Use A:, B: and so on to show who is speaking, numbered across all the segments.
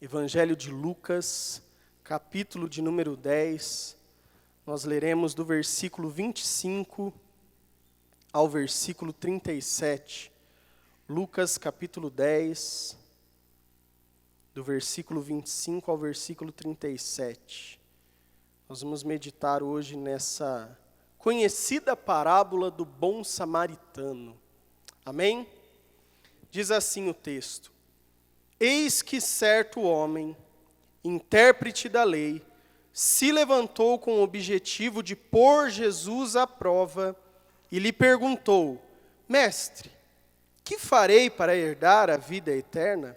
A: Evangelho de Lucas, capítulo de número 10, nós leremos do versículo 25 ao versículo 37. Lucas, capítulo 10, do versículo 25 ao versículo 37. Nós vamos meditar hoje nessa conhecida parábola do bom samaritano. Amém? Diz assim o texto: Eis que certo homem, intérprete da lei, se levantou com o objetivo de pôr Jesus à prova e lhe perguntou: Mestre, que farei para herdar a vida eterna?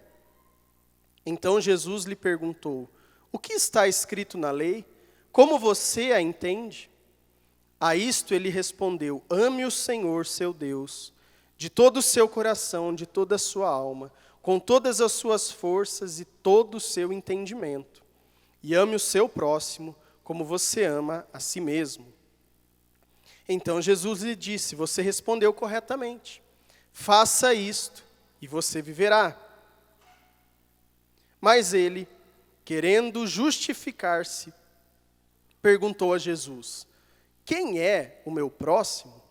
A: Então Jesus lhe perguntou: O que está escrito na lei? Como você a entende? A isto ele respondeu: Ame o Senhor seu Deus de todo o seu coração, de toda a sua alma, com todas as suas forças e todo o seu entendimento. E ame o seu próximo como você ama a si mesmo. Então Jesus lhe disse: Você respondeu corretamente. Faça isto e você viverá. Mas ele, querendo justificar-se, perguntou a Jesus: Quem é o meu próximo?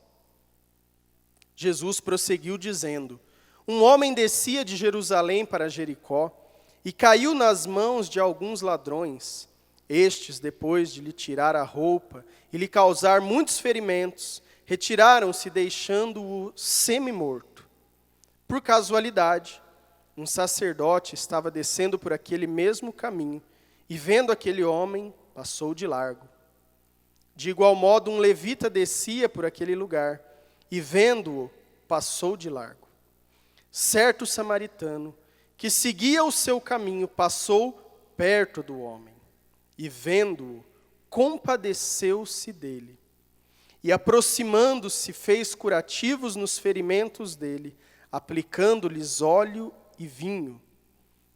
A: Jesus prosseguiu dizendo: Um homem descia de Jerusalém para Jericó e caiu nas mãos de alguns ladrões. Estes, depois de lhe tirar a roupa e lhe causar muitos ferimentos, retiraram-se, deixando-o semi-morto. Por casualidade, um sacerdote estava descendo por aquele mesmo caminho e, vendo aquele homem, passou de largo. De igual modo, um levita descia por aquele lugar e, vendo-o, passou de largo. Certo samaritano, que seguia o seu caminho, passou perto do homem e, vendo-o, compadeceu-se dele. E, aproximando-se, fez curativos nos ferimentos dele, aplicando-lhes óleo e vinho.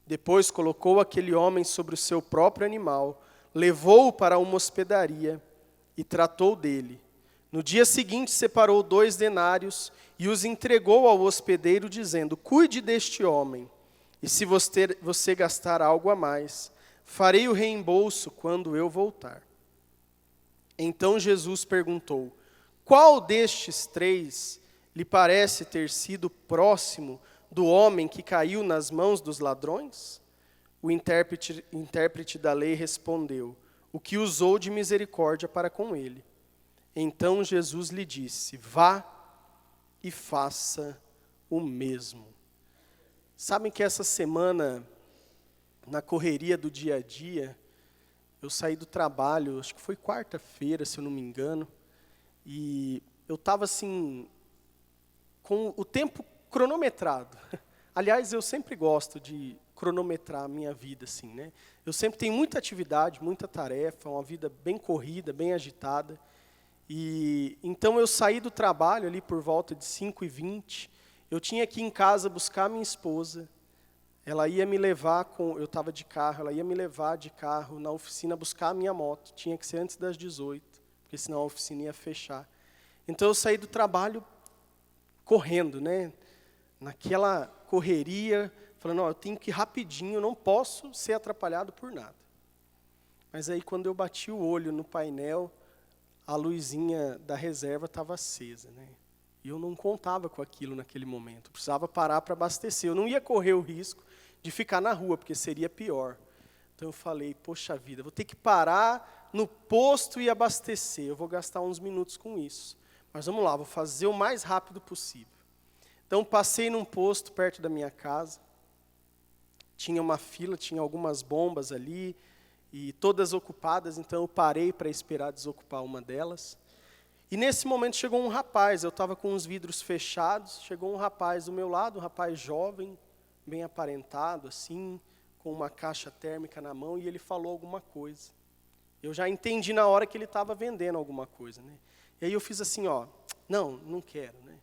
A: Depois colocou aquele homem sobre o seu próprio animal, levou-o para uma hospedaria e tratou dele. No dia seguinte separou 2 denários e os entregou ao hospedeiro, dizendo: Cuide deste homem, e se você gastar algo a mais, farei o reembolso quando eu voltar. Então Jesus perguntou: Qual destes 3 lhe parece ter sido próximo do homem que caiu nas mãos dos ladrões? O intérprete da lei respondeu: O que usou de misericórdia para com ele. Então Jesus lhe disse: Vá e faça o mesmo. Sabem que essa semana, na correria do dia a dia, eu saí do trabalho, acho que foi quarta-feira, se eu não me engano, e eu estava assim, com o tempo cronometrado. Aliás, eu sempre gosto de cronometrar a minha vida, assim, né? Eu sempre tenho muita atividade, muita tarefa, uma vida bem corrida, bem agitada. E então eu saí do trabalho ali por volta de 5h20, eu tinha que ir em casa buscar minha esposa, ela ia me levar, eu estava de carro, ela ia me levar de carro na oficina buscar a minha moto, tinha que ser antes das 18, porque senão a oficina ia fechar. Então eu saí do trabalho correndo, né? Naquela correria, falando: eu tenho que ir rapidinho, eu não posso ser atrapalhado por nada. Mas aí quando eu bati o olho no painel, a luzinha da reserva estava acesa, né? E eu não contava com aquilo naquele momento. Eu precisava parar para abastecer. Eu não ia correr o risco de ficar na rua, porque seria pior. Então eu falei: poxa vida, vou ter que parar no posto e abastecer. Eu vou gastar uns minutos com isso. Mas vamos lá, vou fazer o mais rápido possível. Então passei num posto perto da minha casa. Tinha uma fila, tinha algumas bombas ali, e todas ocupadas, então eu parei para esperar desocupar uma delas. E nesse momento chegou um rapaz, eu estava com os vidros fechados, chegou um rapaz do meu lado, um rapaz jovem, bem aparentado, assim, com uma caixa térmica na mão, e ele falou alguma coisa. Eu já entendi na hora que ele estava vendendo alguma coisa, né? E aí eu fiz assim: não quero, né?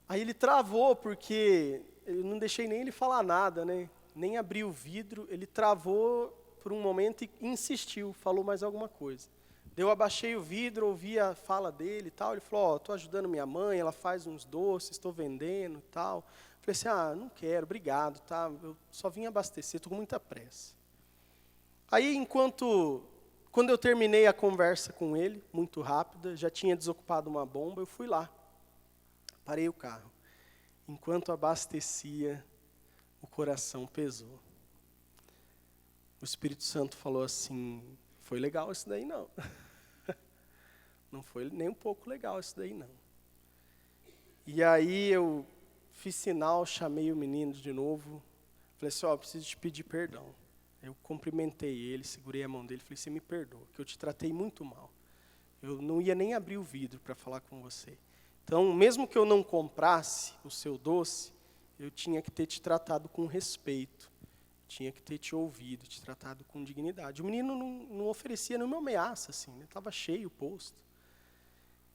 A: Aí ele travou, porque eu não deixei nem ele falar nada, né? Nem abri o vidro, ele travou por um momento e insistiu, falou mais alguma coisa. Eu abaixei o vidro, ouvi a fala dele e tal. Ele falou: estou ajudando minha mãe, ela faz uns doces, estou vendendo e tal. Falei assim, não quero, obrigado, tá? Eu só vim abastecer, estou com muita pressa. Aí, quando eu terminei a conversa com ele, muito rápida, já tinha desocupado uma bomba, eu fui lá. Parei o carro. Enquanto abastecia, o coração pesou. O Espírito Santo falou assim, foi legal isso daí não. Não foi nem um pouco legal isso daí não. E aí eu fiz sinal, chamei o menino de novo. Falei assim, preciso te pedir perdão. Eu cumprimentei ele, segurei a mão dele, falei, você me perdoa, que eu te tratei muito mal. Eu não ia nem abrir o vidro para falar com você. Então, mesmo que eu não comprasse o seu doce, eu tinha que ter te tratado com respeito. Tinha que ter te ouvido, te tratado com dignidade. O menino não oferecia nenhuma ameaça, assim, estava cheio o posto.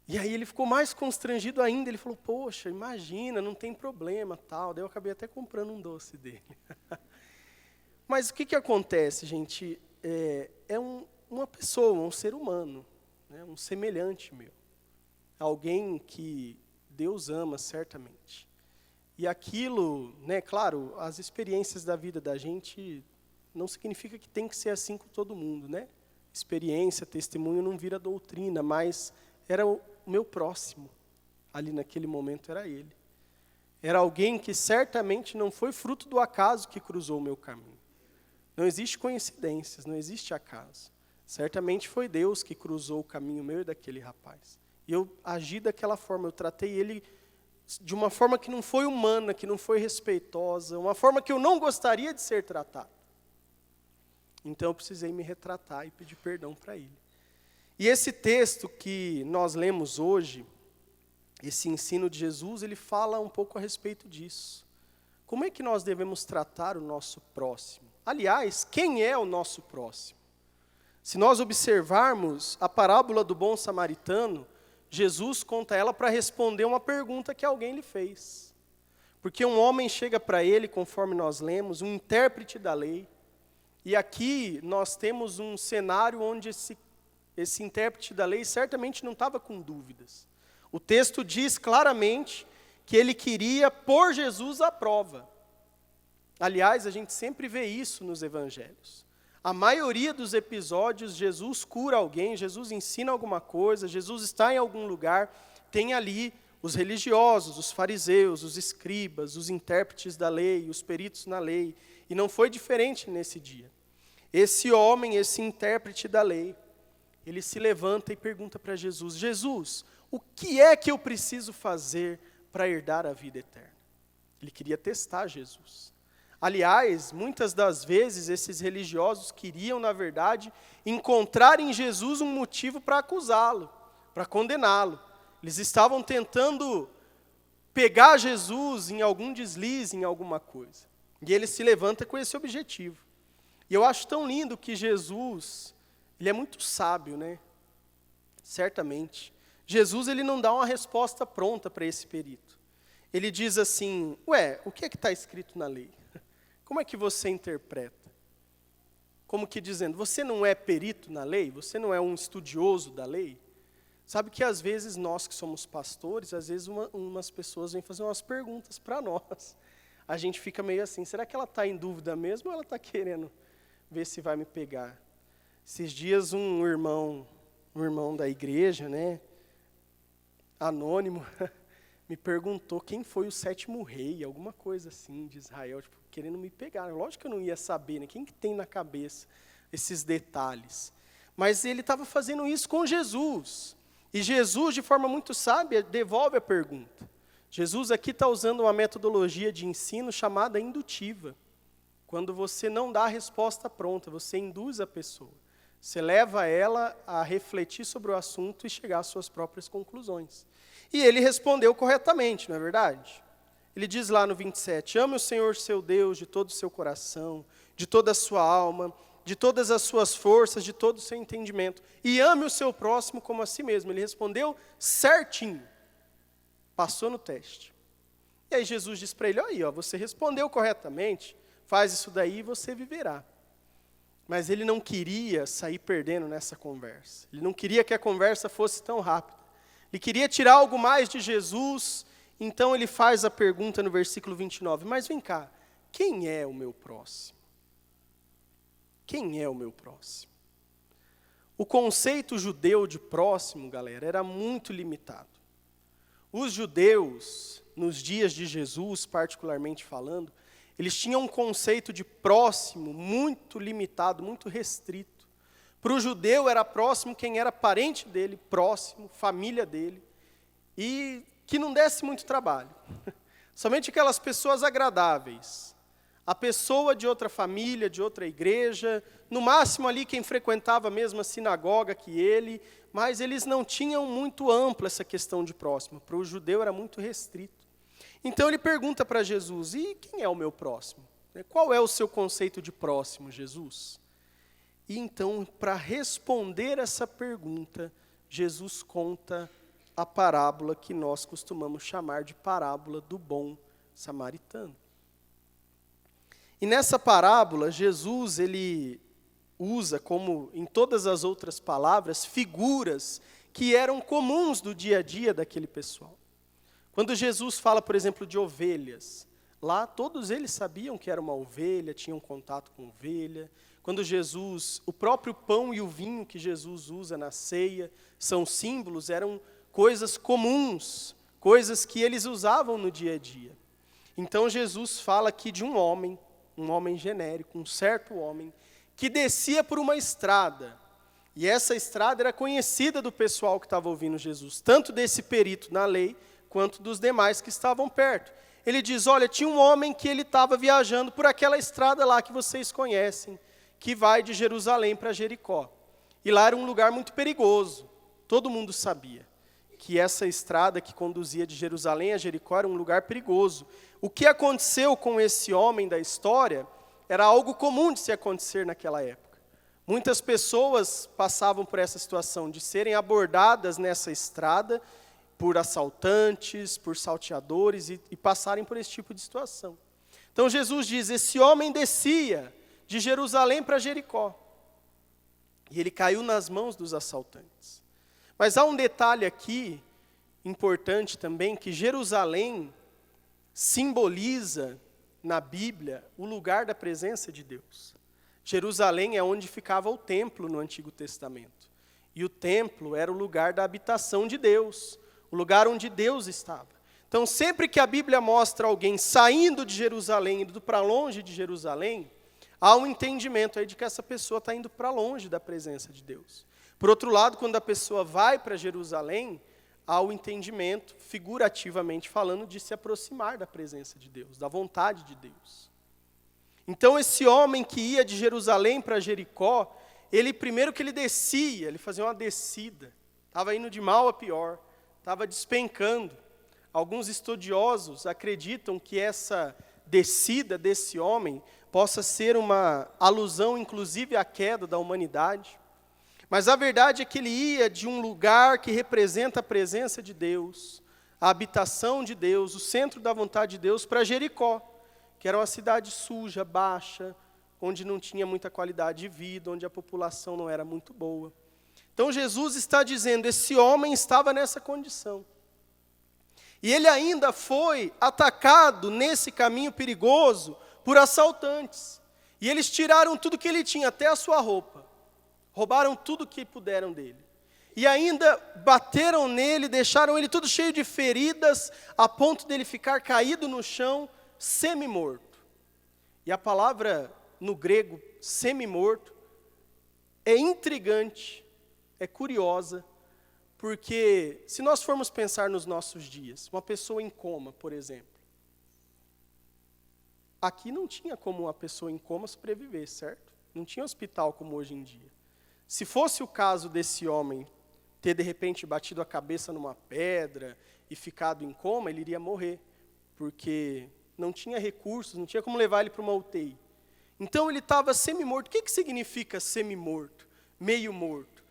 A: E aí ele ficou mais constrangido ainda, ele falou, poxa, imagina, não tem problema, tal. Daí eu acabei até comprando um doce dele. Mas o que acontece, gente? Uma pessoa, um ser humano, né, um semelhante meu. Alguém que Deus ama, certamente. E aquilo, né, claro, as experiências da vida da gente não significa que tem que ser assim com todo mundo, né? Experiência, testemunho não vira doutrina, mas era o meu próximo. Ali naquele momento era ele. Era alguém que certamente não foi fruto do acaso que cruzou o meu caminho. Não existe coincidências, não existe acaso. Certamente foi Deus que cruzou o caminho meu e daquele rapaz. E eu agi daquela forma, eu tratei ele de uma forma que não foi humana, que não foi respeitosa, uma forma que eu não gostaria de ser tratado. Então eu precisei me retratar e pedir perdão para ele. E esse texto que nós lemos hoje, esse ensino de Jesus, ele fala um pouco a respeito disso. Como é que nós devemos tratar o nosso próximo? Aliás, quem é o nosso próximo? Se nós observarmos a parábola do bom samaritano, Jesus conta ela para responder uma pergunta que alguém lhe fez. Porque um homem chega para ele, conforme nós lemos, um intérprete da lei. E aqui nós temos um cenário onde esse intérprete da lei certamente não estava com dúvidas. O texto diz claramente que ele queria pôr Jesus à prova. Aliás, a gente sempre vê isso nos evangelhos. A maioria dos episódios, Jesus cura alguém, Jesus ensina alguma coisa, Jesus está em algum lugar, tem ali os religiosos, os fariseus, os escribas, os intérpretes da lei, os peritos na lei. E não foi diferente nesse dia. Esse homem, esse intérprete da lei, ele se levanta e pergunta para Jesus, Jesus, o que é que eu preciso fazer para herdar a vida eterna? Ele queria testar Jesus. Aliás, muitas das vezes esses religiosos queriam, na verdade, encontrar em Jesus um motivo para acusá-lo, para condená-lo. Eles estavam tentando pegar Jesus em algum deslize, em alguma coisa. E ele se levanta com esse objetivo. E eu acho tão lindo que Jesus, ele é muito sábio, né? Certamente. Jesus, ele não dá uma resposta pronta para esse perito. Ele diz assim, o que é que está escrito na lei? Como é que você interpreta? Como que dizendo, você não é perito na lei? Você não é um estudioso da lei? Sabe que às vezes nós que somos pastores, às vezes umas pessoas vêm fazer umas perguntas para nós. A gente fica meio assim, será que ela está em dúvida mesmo ou ela está querendo ver se vai me pegar? Esses dias um irmão da igreja, né, anônimo, me perguntou quem foi o 7º rei, alguma coisa assim de Israel, tipo, querendo me pegar. Lógico que eu não ia saber, né? Quem que tem na cabeça esses detalhes? Mas ele estava fazendo isso com Jesus. E Jesus, de forma muito sábia, devolve a pergunta. Jesus aqui está usando uma metodologia de ensino chamada indutiva. Quando você não dá a resposta pronta, você induz a pessoa. Você leva ela a refletir sobre o assunto e chegar às suas próprias conclusões. E ele respondeu corretamente, não é verdade? Ele diz lá no 27, ame o Senhor seu Deus de todo o seu coração, de toda a sua alma, de todas as suas forças, de todo o seu entendimento. E ame o seu próximo como a si mesmo. Ele respondeu certinho. Passou no teste. E aí Jesus diz para ele, você respondeu corretamente, faz isso daí e você viverá. Mas ele não queria sair perdendo nessa conversa. Ele não queria que a conversa fosse tão rápida. Ele queria tirar algo mais de Jesus, então ele faz a pergunta no versículo 29, mas vem cá, quem é o meu próximo? Quem é o meu próximo? O conceito judeu de próximo, galera, era muito limitado. Os judeus, nos dias de Jesus, particularmente falando, eles tinham um conceito de próximo muito limitado, muito restrito. Para o judeu era próximo quem era parente dele, próximo, família dele, e que não desse muito trabalho. Somente aquelas pessoas agradáveis. A pessoa de outra família, de outra igreja, no máximo ali quem frequentava a mesma sinagoga que ele, mas eles não tinham muito ampla essa questão de próximo. Para o judeu era muito restrito. Então ele pergunta para Jesus, e quem é o meu próximo? Qual é o seu conceito de próximo, Jesus? E então, para responder essa pergunta, Jesus conta a parábola que nós costumamos chamar de parábola do bom samaritano. E nessa parábola, Jesus ele usa, como em todas as outras palavras, figuras que eram comuns do dia a dia daquele pessoal. Quando Jesus fala, por exemplo, de ovelhas, lá todos eles sabiam que era uma ovelha, tinham contato com ovelha. Quando Jesus, o próprio pão e o vinho que Jesus usa na ceia, são símbolos, eram coisas comuns, coisas que eles usavam no dia a dia. Então Jesus fala aqui de um homem genérico, um certo homem, que descia por uma estrada. E essa estrada era conhecida do pessoal que estava ouvindo Jesus, tanto desse perito na lei, quanto dos demais que estavam perto. Ele diz, olha, tinha um homem que ele estava viajando por aquela estrada lá que vocês conhecem, que vai de Jerusalém para Jericó. E lá era um lugar muito perigoso, todo mundo sabia que essa estrada que conduzia de Jerusalém a Jericó era um lugar perigoso. O que aconteceu com esse homem da história era algo comum de se acontecer naquela época. Muitas pessoas passavam por essa situação de serem abordadas nessa estrada por assaltantes, por salteadores e passarem por esse tipo de situação. Então Jesus diz, esse homem descia de Jerusalém para Jericó. E ele caiu nas mãos dos assaltantes. Mas há um detalhe aqui, importante também, que Jerusalém simboliza, na Bíblia, o lugar da presença de Deus. Jerusalém é onde ficava o templo no Antigo Testamento. E o templo era o lugar da habitação de Deus, o lugar onde Deus estava. Então, sempre que a Bíblia mostra alguém saindo de Jerusalém, indo para longe de Jerusalém, há um entendimento aí de que essa pessoa está indo para longe da presença de Deus. Por outro lado, quando a pessoa vai para Jerusalém, há o entendimento, figurativamente falando, de se aproximar da presença de Deus, da vontade de Deus. Então, esse homem que ia de Jerusalém para Jericó, ele primeiro que ele descia, ele fazia uma descida, estava indo de mal a pior, estava despencando. Alguns estudiosos acreditam que essa descida desse homem possa ser uma alusão, inclusive, à queda da humanidade. Mas a verdade é que ele ia de um lugar que representa a presença de Deus, a habitação de Deus, o centro da vontade de Deus, para Jericó, que era uma cidade suja, baixa, onde não tinha muita qualidade de vida, onde a população não era muito boa. Então Jesus está dizendo, esse homem estava nessa condição. E ele ainda foi atacado nesse caminho perigoso por assaltantes. E eles tiraram tudo que ele tinha, até a sua roupa. Roubaram tudo que puderam dele. E ainda bateram nele, deixaram ele tudo cheio de feridas, a ponto dele ficar caído no chão, semi-morto. E a palavra no grego, semi-morto, é intrigante, é curiosa, porque se nós formos pensar nos nossos dias, uma pessoa em coma, por exemplo, aqui não tinha como uma pessoa em coma sobreviver, certo? Não tinha hospital como hoje em dia. Se fosse o caso desse homem ter, de repente, batido a cabeça numa pedra e ficado em coma, ele iria morrer, porque não tinha recursos, não tinha como levar ele para uma UTI. Então, ele estava semi-morto. O que significa semi-morto? Meio morto?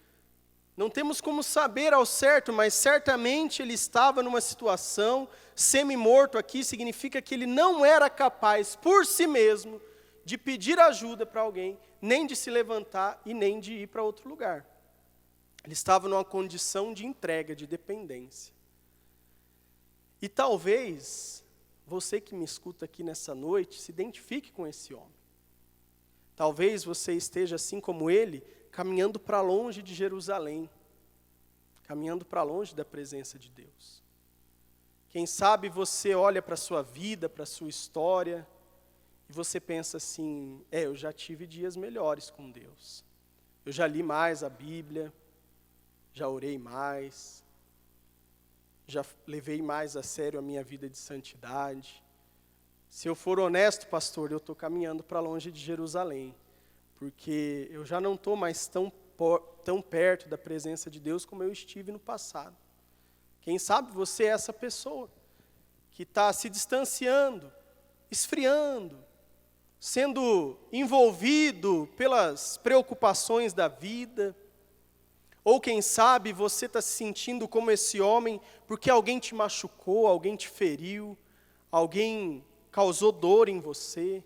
A: Não temos como saber ao certo, mas certamente ele estava numa situação, semi-morto aqui significa que ele não era capaz, por si mesmo, de pedir ajuda para alguém, nem de se levantar e nem de ir para outro lugar. Ele estava numa condição de entrega, de dependência. E talvez você que me escuta aqui nessa noite se identifique com esse homem. Talvez você esteja assim como ele, caminhando para longe de Jerusalém, caminhando para longe da presença de Deus. Quem sabe você olha para a sua vida, para a sua história, e você pensa assim, eu já tive dias melhores com Deus. Eu já li mais a Bíblia, já orei mais, já levei mais a sério a minha vida de santidade. Se eu for honesto, pastor, eu estou caminhando para longe de Jerusalém, porque eu já não estou mais tão perto da presença de Deus como eu estive no passado. Quem sabe você é essa pessoa que está se distanciando, esfriando, sendo envolvido pelas preocupações da vida. Ou quem sabe você está se sentindo como esse homem porque alguém te machucou, alguém te feriu, alguém causou dor em você.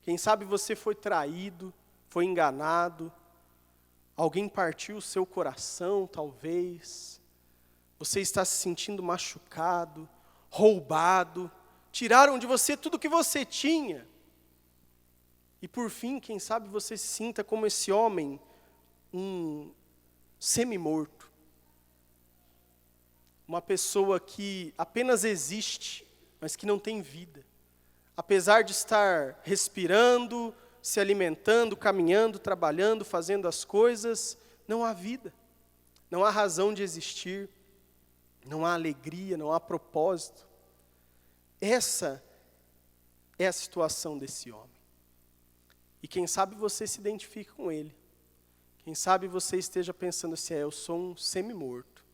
A: Quem sabe você foi traído, foi enganado, alguém partiu o seu coração, talvez. Você está se sentindo machucado, roubado, tiraram de você tudo que você tinha. E por fim, quem sabe você se sinta como esse homem, um semi-morto. Uma pessoa que apenas existe, mas que não tem vida. Apesar de estar respirando, se alimentando, caminhando, trabalhando, fazendo as coisas, não há vida. Não há razão de existir. Não há alegria, não há propósito. Essa é a situação desse homem. E quem sabe você se identifica com ele. Quem sabe você esteja pensando assim, eu sou um semi-morto.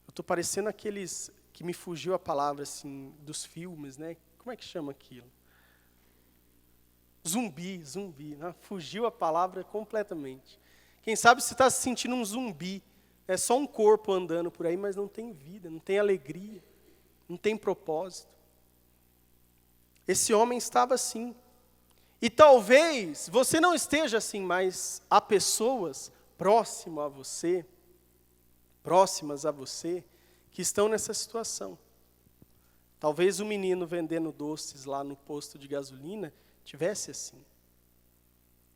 A: Eu estou parecendo aqueles que me fugiu a palavra assim, dos filmes, né? Como é que chama aquilo? Zumbi, né? Fugiu a palavra completamente. Quem sabe você está se sentindo um zumbi, é só um corpo andando por aí, mas não tem vida, não tem alegria, não tem propósito. Esse homem estava assim. E talvez você não esteja assim, mas há pessoas próximas a você, que estão nessa situação. Talvez o menino vendendo doces lá no posto de gasolina tivesse assim.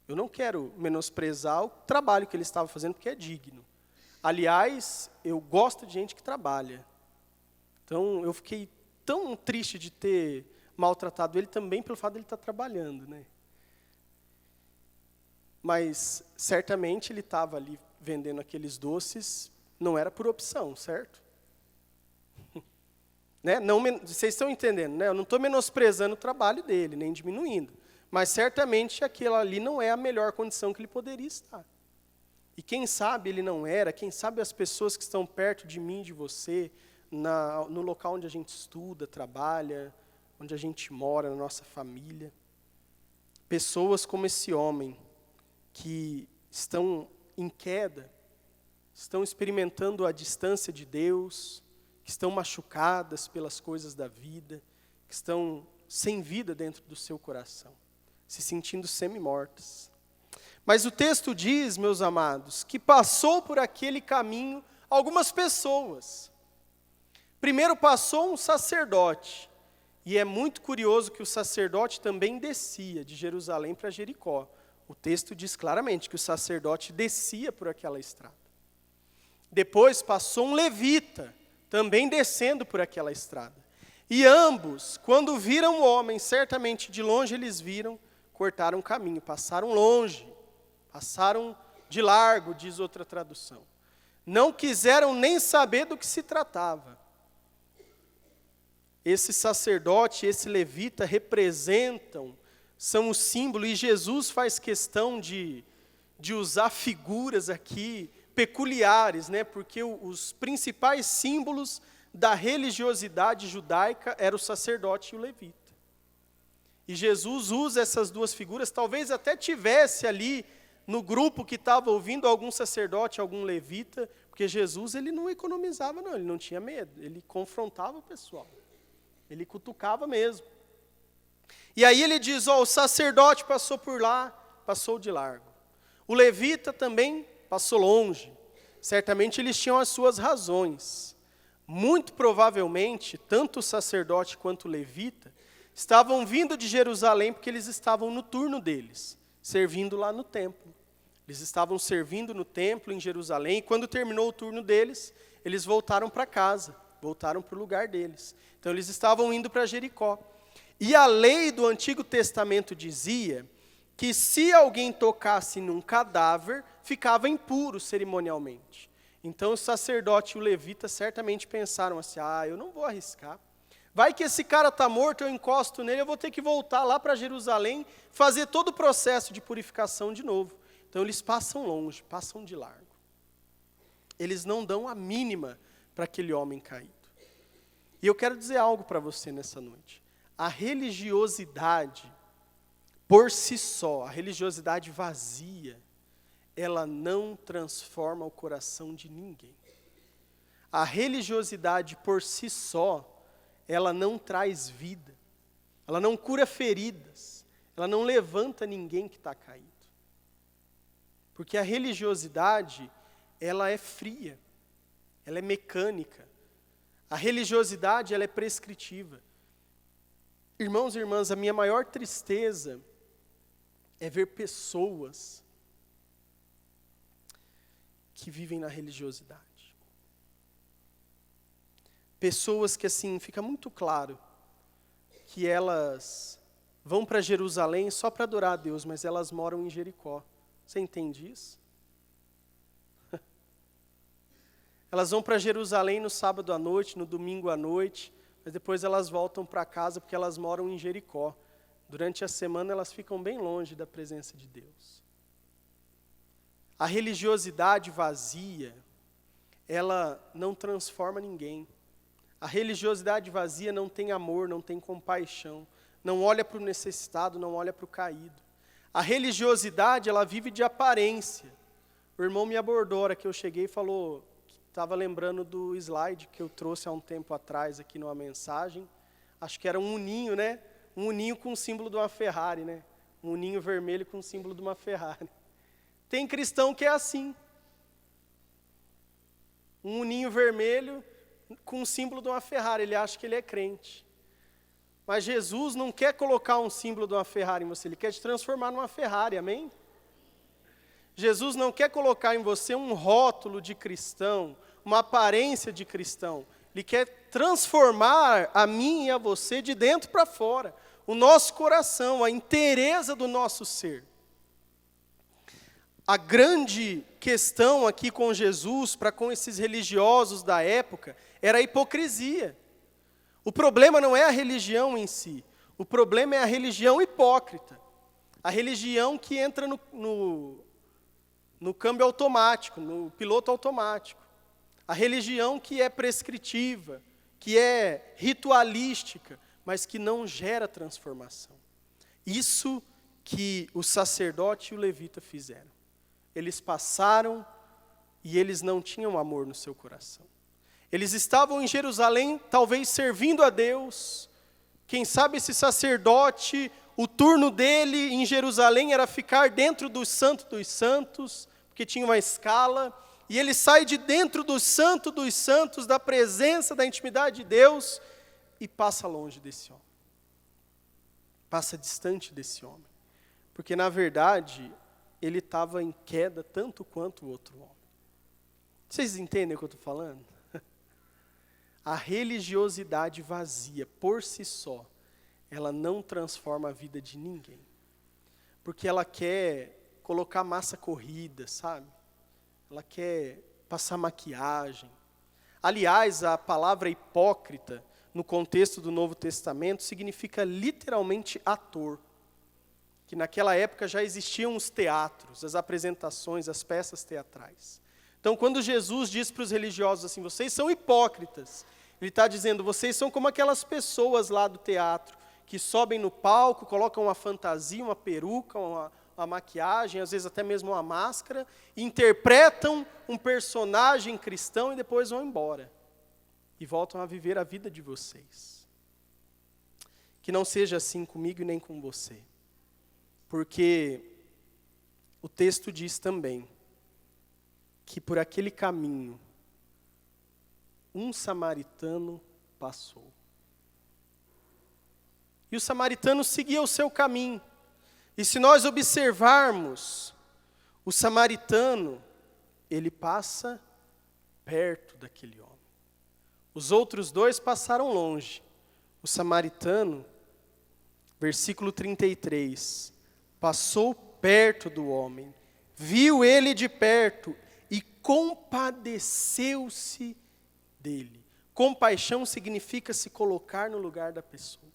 A: Eu não quero menosprezar o trabalho que ele estava fazendo, porque é digno. Aliás, eu gosto de gente que trabalha. Então, eu fiquei tão triste de ter maltratado ele também pelo fato de ele estar trabalhando, né? Mas, certamente, ele estava ali vendendo aqueles doces, não era por opção, certo? Né? Não, vocês estão entendendo, né? Eu não estou menosprezando o trabalho dele, nem diminuindo. Mas, certamente, aquilo ali não é a melhor condição que ele poderia estar. E quem sabe ele não era, quem sabe as pessoas que estão perto de mim, de você, no local onde a gente estuda, trabalha, onde a gente mora, na nossa família. Pessoas como esse homem, que estão em queda, estão experimentando a distância de Deus, que estão machucadas pelas coisas da vida, que estão sem vida dentro do seu coração, se sentindo semi-mortas. Mas o texto diz, meus amados, que passou por aquele caminho algumas pessoas. Primeiro passou um sacerdote, e é muito curioso que o sacerdote também descia de Jerusalém para Jericó. O texto diz claramente que o sacerdote descia por aquela estrada. Depois passou um levita, também descendo por aquela estrada. E ambos, quando viram o homem, certamente de longe eles viram, cortaram o caminho, passaram longe, passaram de largo, diz outra tradução. Não quiseram nem saber do que se tratava. Esse sacerdote, esse levita representam, são o símbolo, e Jesus faz questão de usar figuras aqui peculiares, né? Porque os principais símbolos da religiosidade judaica eram o sacerdote e o levita. E Jesus usa essas duas figuras, talvez até tivesse ali no grupo que estava ouvindo algum sacerdote, algum levita, porque Jesus ele não economizava não, ele não tinha medo, ele confrontava o pessoal, ele cutucava mesmo. E aí ele diz, o sacerdote passou por lá, passou de largo. O levita também passou longe. Certamente eles tinham as suas razões. Muito provavelmente, tanto o sacerdote quanto o levita estavam vindo de Jerusalém porque eles estavam no turno deles, servindo lá no templo. Eles estavam servindo no templo em Jerusalém, e quando terminou o turno deles, eles voltaram para casa, voltaram para o lugar deles. Então eles estavam indo para Jericó. E a lei do Antigo Testamento dizia que se alguém tocasse num cadáver, ficava impuro cerimonialmente. Então o sacerdote e o levita certamente pensaram assim, eu não vou arriscar. Vai que esse cara está morto, eu encosto nele, eu vou ter que voltar lá para Jerusalém, fazer todo o processo de purificação de novo. Então eles passam longe, passam de largo. Eles não dão a mínima para aquele homem caído. E eu quero dizer algo para você nessa noite. A religiosidade, por si só, a religiosidade vazia, ela não transforma o coração de ninguém. A religiosidade por si só, ela não traz vida. Ela não cura feridas. Ela não levanta ninguém que está caído. Porque a religiosidade, ela é fria. Ela é mecânica. A religiosidade, ela é prescritiva. Irmãos e irmãs, a minha maior tristeza é ver pessoas que vivem na religiosidade. Pessoas que, assim, fica muito claro que elas vão para Jerusalém só para adorar a Deus, mas elas moram em Jericó. Você entende isso? Elas vão para Jerusalém no sábado à noite, no domingo à noite, mas depois elas voltam para casa porque elas moram em Jericó. Durante a semana elas ficam bem longe da presença de Deus. A religiosidade vazia, ela não transforma ninguém. A religiosidade vazia não tem amor, não tem compaixão, não olha para o necessitado, não olha para o caído. A religiosidade, ela vive de aparência. O irmão me abordou, a hora que eu cheguei, e falou que estava lembrando do slide que eu trouxe há um tempo atrás aqui numa mensagem. Acho que era um uninho, né? Um uninho com o símbolo de uma Ferrari, né? Um uninho vermelho com o símbolo de uma Ferrari. Tem cristão que é assim. Um uninho vermelho com o símbolo de uma Ferrari. Ele acha que ele é crente. Mas Jesus não quer colocar um símbolo de uma Ferrari em você. Ele quer te transformar numa Ferrari, amém? Jesus não quer colocar em você um rótulo de cristão, uma aparência de cristão. Ele quer transformar a mim e a você de dentro para fora. O nosso coração, a inteireza do nosso ser. A grande questão aqui com Jesus, para com esses religiosos da época, era a hipocrisia. O problema não é a religião em si, o problema é a religião hipócrita. A religião que entra no câmbio automático, no piloto automático. A religião que é prescritiva, que é ritualística, mas que não gera transformação. Isso que o sacerdote e o levita fizeram. Eles passaram e eles não tinham amor no seu coração. Eles estavam em Jerusalém, talvez servindo a Deus. Quem sabe esse sacerdote, o turno dele em Jerusalém era ficar dentro do Santo dos Santos, porque tinha uma escala, e ele sai de dentro do Santo dos Santos, da presença, da intimidade de Deus, e passa longe desse homem. Passa distante desse homem. Porque, na verdade, ele estava em queda tanto quanto o outro homem. Vocês entendem o que eu estou falando? A religiosidade vazia, por si só, ela não transforma a vida de ninguém. Porque ela quer colocar massa corrida, sabe? Ela quer passar maquiagem. Aliás, a palavra hipócrita, no contexto do Novo Testamento, significa literalmente ator. Que naquela época já existiam os teatros, as apresentações, as peças teatrais. Então, quando Jesus diz para os religiosos assim, vocês são hipócritas, ele está dizendo, vocês são como aquelas pessoas lá do teatro, que sobem no palco, colocam uma fantasia, uma peruca, uma maquiagem, às vezes até mesmo uma máscara, interpretam um personagem cristão e depois vão embora. E voltam a viver a vida de vocês. Que não seja assim comigo e nem com você. Porque o texto diz também que por aquele caminho, um samaritano passou. E o samaritano seguia o seu caminho. E se nós observarmos, o samaritano, ele passa perto daquele homem. Os outros dois passaram longe. O samaritano, versículo 33, passou perto do homem, viu ele de perto e compadeceu-se dele. Compaixão significa se colocar no lugar da pessoa.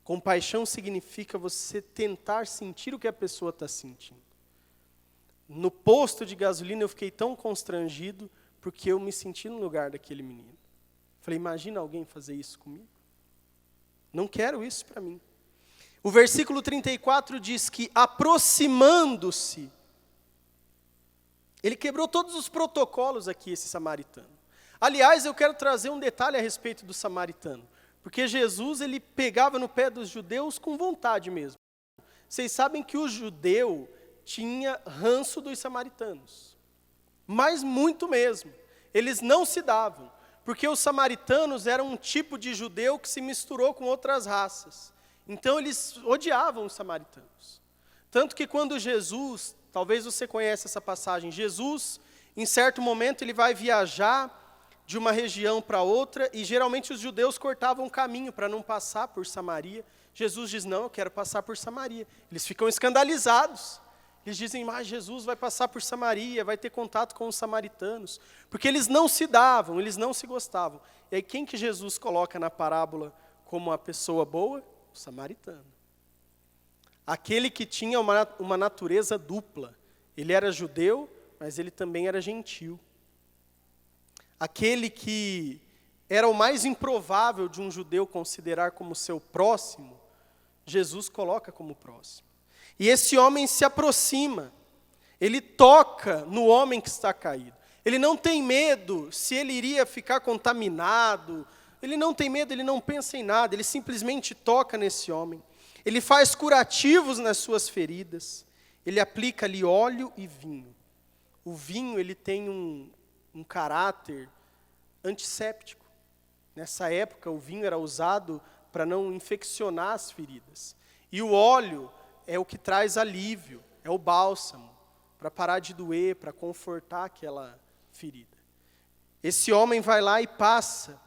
A: Compaixão significa você tentar sentir o que a pessoa está sentindo. No posto de gasolina eu fiquei tão constrangido porque eu me senti no lugar daquele menino. Falei, imagina alguém fazer isso comigo? Não quero isso para mim. O versículo 34 diz que aproximando-se, ele quebrou todos os protocolos aqui, esse samaritano. Aliás, eu quero trazer um detalhe a respeito do samaritano. Porque Jesus, ele pegava no pé dos judeus com vontade mesmo. Vocês sabem que o judeu tinha ranço dos samaritanos. Mas muito mesmo. Eles não se davam. Porque os samaritanos eram um tipo de judeu que se misturou com outras raças. Então eles odiavam os samaritanos. Tanto que quando Jesus, talvez você conheça essa passagem, Jesus, em certo momento, ele vai viajar de uma região para outra, e geralmente os judeus cortavam o caminho para não passar por Samaria. Jesus diz, não, eu quero passar por Samaria. Eles ficam escandalizados. Eles dizem, mas Jesus vai passar por Samaria, vai ter contato com os samaritanos. Porque eles não se davam, eles não se gostavam. E aí quem que Jesus coloca na parábola como a pessoa boa? O samaritano. Aquele que tinha uma natureza dupla. Ele era judeu, mas ele também era gentil. Aquele que era o mais improvável de um judeu considerar como seu próximo, Jesus coloca como próximo. E esse homem se aproxima, ele toca no homem que está caído. Ele não tem medo se ele iria ficar contaminado, ele não tem medo, ele não pensa em nada, ele simplesmente toca nesse homem. Ele faz curativos nas suas feridas, ele aplica ali óleo e vinho. O vinho, ele tem um caráter antisséptico. Nessa época, o vinho era usado para não infeccionar as feridas. E o óleo é o que traz alívio, é o bálsamo, para parar de doer, para confortar aquela ferida. Esse homem vai lá e passa,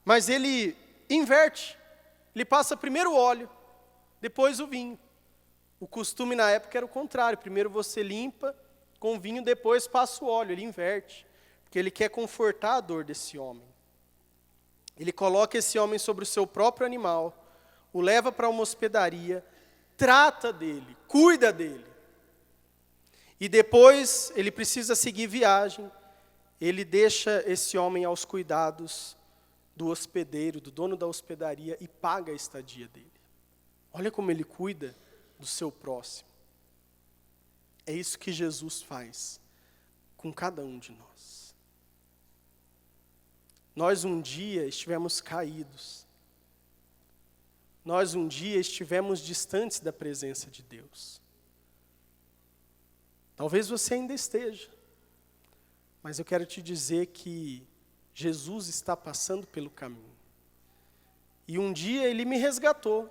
A: mas ele inverte. Ele passa primeiro o óleo, depois o vinho. O costume na época era o contrário. Primeiro você limpa com vinho, depois passa o óleo. Ele inverte. Porque ele quer confortar a dor desse homem. Ele coloca esse homem sobre o seu próprio animal, o leva para uma hospedaria, trata dele, cuida dele. E depois ele precisa seguir viagem, ele deixa esse homem aos cuidados do hospedeiro, do dono da hospedaria, e paga a estadia dele. Olha como ele cuida do seu próximo. É isso que Jesus faz com cada um de nós. Nós um dia estivemos caídos. Nós um dia estivemos distantes da presença de Deus. Talvez você ainda esteja. Mas eu quero te dizer que Jesus está passando pelo caminho. E um dia Ele me resgatou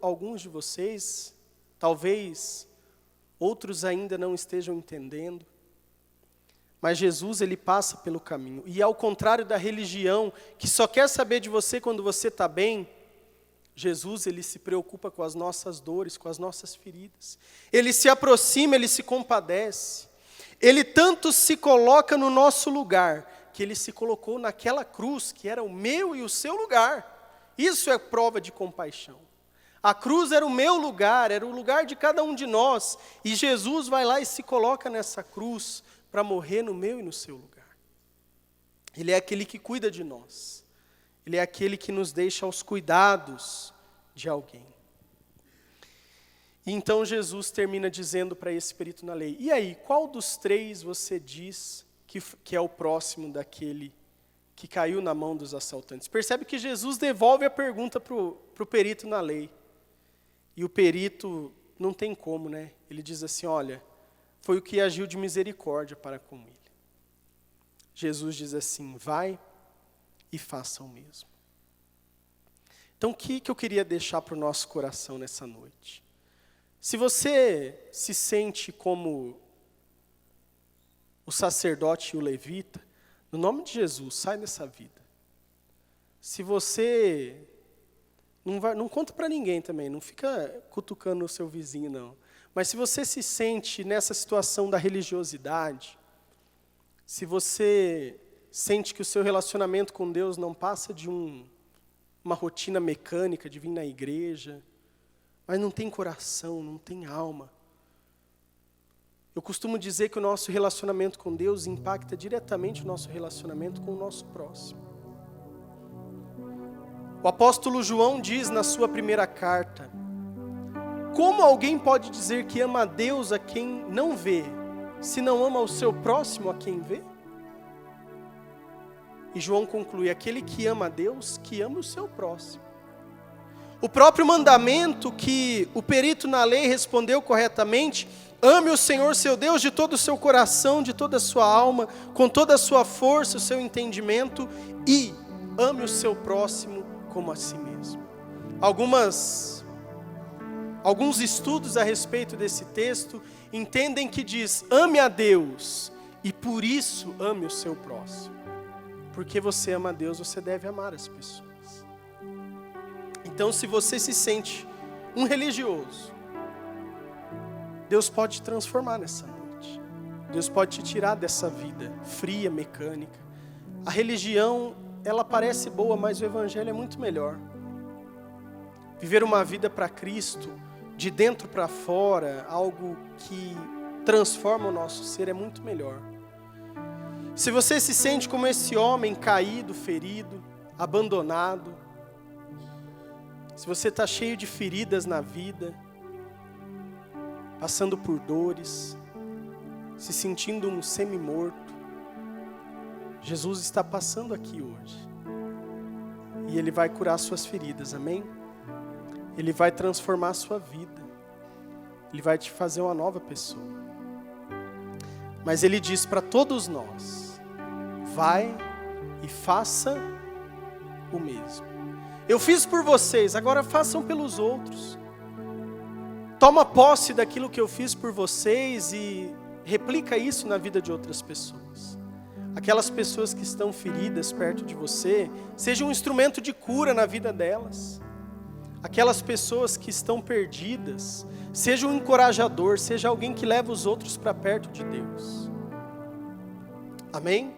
A: alguns de vocês, talvez outros ainda não estejam entendendo. Mas Jesus, Ele passa pelo caminho. E ao contrário da religião, que só quer saber de você quando você está bem, Jesus, Ele se preocupa com as nossas dores, com as nossas feridas. Ele se aproxima, Ele se compadece. Ele tanto se coloca no nosso lugar, que Ele se colocou naquela cruz, que era o meu e o seu lugar. Isso é prova de compaixão. A cruz era o meu lugar, era o lugar de cada um de nós. E Jesus vai lá e se coloca nessa cruz, para morrer no meu e no seu lugar. Ele é aquele que cuida de nós. Ele é aquele que nos deixa aos cuidados de alguém. E então Jesus termina dizendo para esse perito na lei, e aí, qual dos três você diz que é o próximo daquele que caiu na mão dos assaltantes? Percebe que Jesus devolve a pergunta para o perito na lei. E o perito não tem como, né? Ele diz assim, olha, foi o que agiu de misericórdia para com ele. Jesus diz assim: vai e faça o mesmo. Então, o que eu queria deixar para o nosso coração nessa noite? Se você se sente como o sacerdote e o levita, no nome de Jesus, sai dessa vida. Se você não conta para ninguém também, não fica cutucando o seu vizinho, não. Mas se você se sente nessa situação da religiosidade, se você sente que o seu relacionamento com Deus não passa de uma rotina mecânica de vir na igreja, mas não tem coração, não tem alma. Eu costumo dizer que o nosso relacionamento com Deus impacta diretamente o nosso relacionamento com o nosso próximo. O apóstolo João diz na sua primeira carta: como alguém pode dizer que ama a Deus a quem não vê, se não ama o seu próximo a quem vê? E João conclui: aquele que ama a Deus, que ama o seu próximo. O próprio mandamento que o perito na lei respondeu corretamente: ame o Senhor seu Deus de todo o seu coração, de toda a sua alma, com toda a sua força, o seu entendimento, e ame o seu próximo como a si mesmo. Alguns estudos a respeito desse texto entendem que diz: ame a Deus e por isso ame o seu próximo. Porque você ama a Deus, você deve amar as pessoas. Então, se você se sente um religioso, Deus pode te transformar nessa noite. Deus pode te tirar dessa vida fria, mecânica. A religião, ela parece boa, mas o evangelho é muito melhor. Viver uma vida para Cristo, de dentro para fora, algo que transforma o nosso ser, é muito melhor. Se você se sente como esse homem caído, ferido, abandonado, se você está cheio de feridas na vida, passando por dores, se sentindo um semi-morto, Jesus está passando aqui hoje. E Ele vai curar suas feridas, amém? Ele vai transformar a sua vida. Ele vai te fazer uma nova pessoa. Mas Ele diz para todos nós: vai e faça o mesmo. Eu fiz por vocês, agora façam pelos outros. Toma posse daquilo que eu fiz por vocês e replica isso na vida de outras pessoas. Aquelas pessoas que estão feridas perto de você, seja um instrumento de cura na vida delas. Aquelas pessoas que estão perdidas, seja um encorajador, seja alguém que leva os outros para perto de Deus. Amém?